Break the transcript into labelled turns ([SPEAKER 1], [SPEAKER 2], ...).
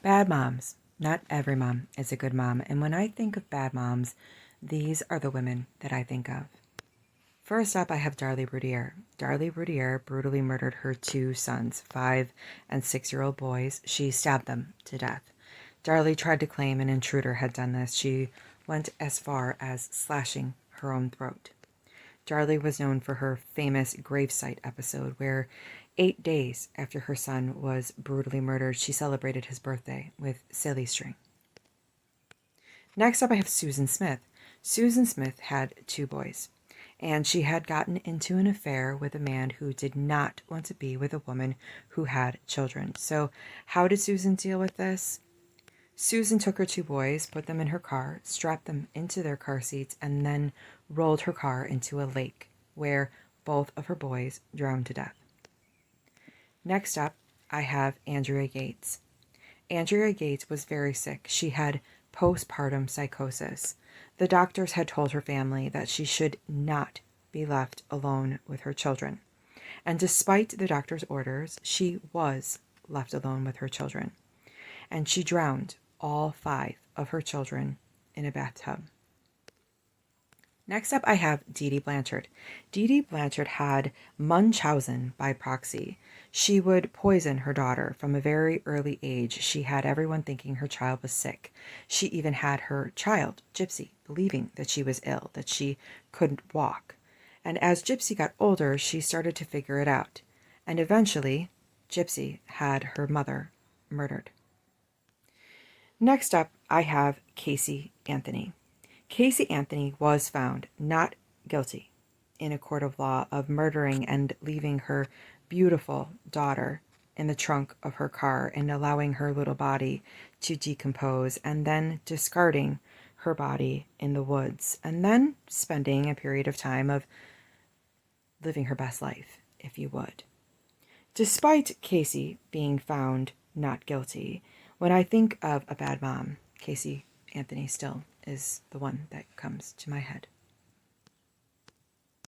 [SPEAKER 1] Bad moms. Not every mom is a good mom. And when I think of bad moms, these are the women that I think of. First up, I have Darlie Roudier. Darlie Roudier brutally murdered her two sons, 5 and 6-year-old boys. She stabbed them to death. Darlie tried to claim an intruder had done this. She went as far as slashing her own throat. Darlie was known for her famous gravesite episode where 8 days after her son was brutally murdered, she celebrated his birthday with silly string. Next up, I have Susan Smith. Susan Smith had 2 boys, and she had gotten into an affair with a man who did not want to be with a woman who had children. So how did Susan deal with this? Susan took her 2 boys, put them in her car, strapped them into their car seats, and then rolled her car into a lake where both of her boys drowned to death. Next up, I have Andrea Yates. Andrea Yates was very sick. She had postpartum psychosis. The doctors had told her family that she should not be left alone with her children. And despite the doctor's orders, she was left alone with her children. And she drowned all 5 of her children in a bathtub. Next up, I have Dee Dee Blanchard. Dee Dee Blanchard had Munchausen by proxy. She would poison her daughter from a very early age. She had everyone thinking her child was sick. She even had her child, Gypsy, believing that she was ill, that she couldn't walk. And as Gypsy got older, she started to figure it out. And eventually, Gypsy had her mother murdered. Next up, I have Casey Anthony. Casey Anthony was found not guilty in a court of law of murdering and leaving her beautiful daughter in the trunk of her car and allowing her little body to decompose and then discarding her body in the woods and then spending a period of time of living her best life, if you would. Despite Casey being found not guilty, when I think of a bad mom, Casey Anthony still is the one that comes to my head.